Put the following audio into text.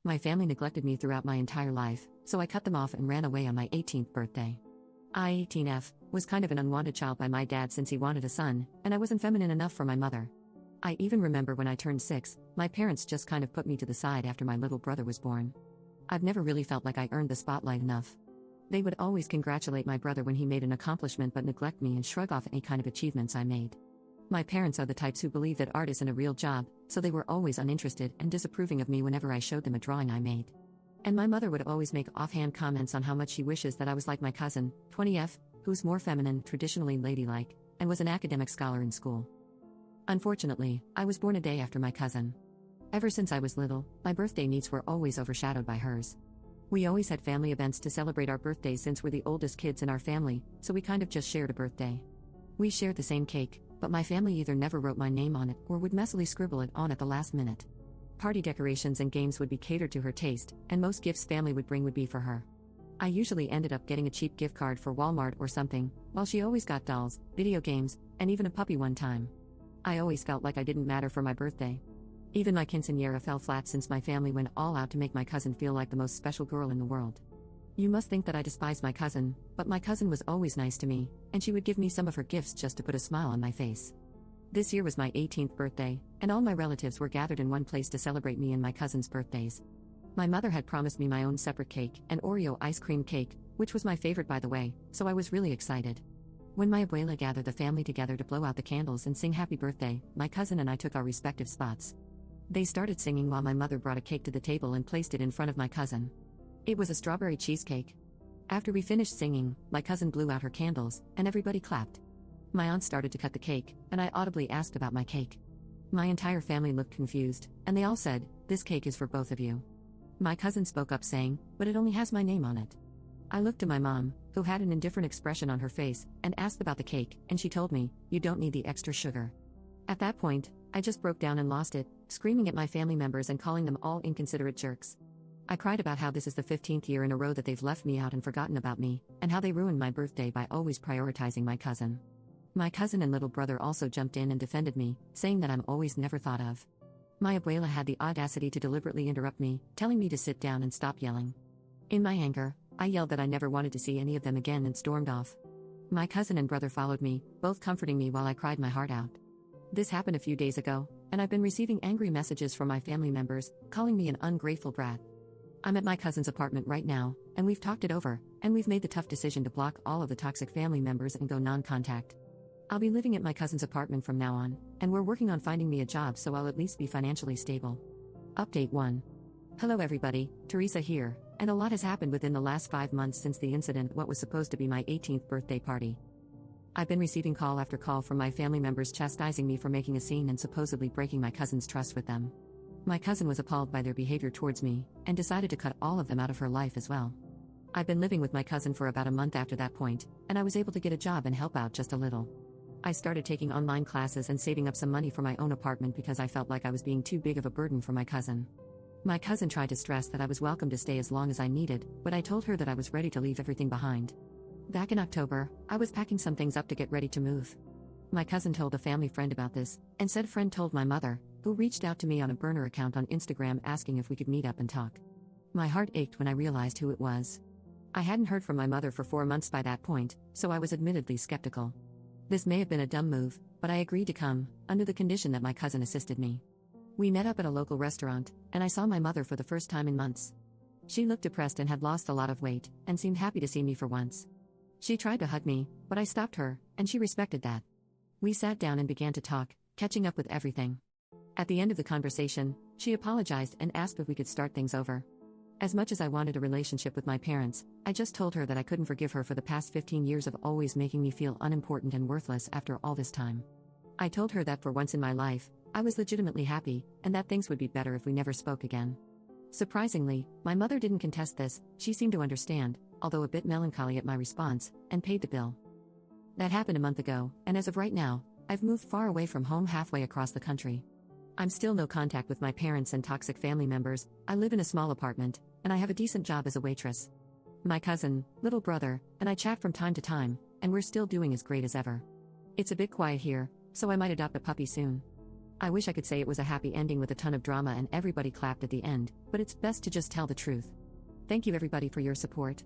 My family neglected me throughout my entire life, so I cut them off and ran away on my 18th birthday. I, 18F, was kind of an unwanted child by my dad since he wanted a son, and I wasn't feminine enough for my mother. I even remember when I turned 6, my parents just kind of put me to the side after my little brother was born. I've never really felt like I earned the spotlight enough. They would always congratulate my brother when he made an accomplishment but neglect me and shrug off any kind of achievements I made. My parents are the types who believe that art isn't a real job, so they were always uninterested and disapproving of me whenever I showed them a drawing I made. And my mother would always make offhand comments on how much she wishes that I was like my cousin, 20F, who's more feminine, traditionally ladylike, and was an academic scholar in school. Unfortunately, I was born a day after my cousin. Ever since I was little, my birthday needs were always overshadowed by hers. We always had family events to celebrate our birthdays since we're the oldest kids in our family, so we kind of just shared a birthday. We shared the same cake, but my family either never wrote my name on it or would messily scribble it on at the last minute. Party decorations and games would be catered to her taste, and most gifts family would bring would be for her. I usually ended up getting a cheap gift card for Walmart or something, while she always got dolls, video games, and even a puppy one time. I always felt like I didn't matter for my birthday. Even my quinceañera fell flat since my family went all out to make my cousin feel like the most special girl in the world. You must think that I despised my cousin, but my cousin was always nice to me, and she would give me some of her gifts just to put a smile on my face. This year was my 18th birthday, and all my relatives were gathered in one place to celebrate me and my cousin's birthdays. My mother had promised me my own separate cake, an Oreo ice cream cake, which was my favorite by the way, so I was really excited. When my abuela gathered the family together to blow out the candles and sing happy birthday, my cousin and I took our respective spots. They started singing while my mother brought a cake to the table and placed it in front of my cousin. It was a strawberry cheesecake. After we finished singing, my cousin blew out her candles, and everybody clapped. My aunt started to cut the cake, and I audibly asked about my cake. My entire family looked confused, and they all said, "This cake is for both of you." My cousin spoke up saying, "But it only has my name on it." I looked to my mom, who had an indifferent expression on her face, and asked about the cake, and she told me, "You don't need the extra sugar." At that point, I just broke down and lost it, screaming at my family members and calling them all inconsiderate jerks. I cried about how this is the 15th year in a row that they've left me out and forgotten about me, and how they ruined my birthday by always prioritizing my cousin. My cousin and little brother also jumped in and defended me, saying that I'm always never thought of. My abuela had the audacity to deliberately interrupt me, telling me to sit down and stop yelling. In my anger, I yelled that I never wanted to see any of them again and stormed off. My cousin and brother followed me, both comforting me while I cried my heart out. This happened a few days ago, and I've been receiving angry messages from my family members, calling me an ungrateful brat. I'm at my cousin's apartment right now, and we've talked it over, and we've made the tough decision to block all of the toxic family members and go non-contact. I'll be living at my cousin's apartment from now on, and we're working on finding me a job so I'll at least be financially stable. Update 1. Hello everybody, Teresa here, and a lot has happened within the last 5 months since the incident at what was supposed to be my 18th birthday party. I've been receiving call after call from my family members chastising me for making a scene and supposedly breaking my cousin's trust with them. My cousin was appalled by their behavior towards me, and decided to cut all of them out of her life as well. I've been living with my cousin for about a month after that point, and I was able to get a job and help out just a little. I started taking online classes and saving up some money for my own apartment because I felt like I was being too big of a burden for my cousin. My cousin tried to stress that I was welcome to stay as long as I needed, but I told her that I was ready to leave everything behind. Back in October, I was packing some things up to get ready to move. My cousin told a family friend about this, and said friend told my mother, who reached out to me on a burner account on Instagram asking if we could meet up and talk. My heart ached when I realized who it was. I hadn't heard from my mother for 4 months by that point, so I was admittedly skeptical. This may have been a dumb move, but I agreed to come, under the condition that my cousin assisted me. We met up at a local restaurant, and I saw my mother for the first time in months. She looked depressed and had lost a lot of weight, and seemed happy to see me for once. She tried to hug me, but I stopped her, and she respected that. We sat down and began to talk, catching up with everything. At the end of the conversation, she apologized and asked if we could start things over. As much as I wanted a relationship with my parents, I just told her that I couldn't forgive her for the past 15 years of always making me feel unimportant and worthless after all this time. I told her that for once in my life, I was legitimately happy, and that things would be better if we never spoke again. Surprisingly, my mother didn't contest this. She seemed to understand, although a bit melancholy at my response, and paid the bill. That happened a month ago, and as of right now, I've moved far away from home halfway across the country. I'm still no contact with my parents and toxic family members. I live in a small apartment, and I have a decent job as a waitress. My cousin, little brother, and I chat from time to time, and we're still doing as great as ever. It's a bit quiet here, so I might adopt a puppy soon. I wish I could say it was a happy ending with a ton of drama and everybody clapped at the end, but it's best to just tell the truth. Thank you everybody for your support.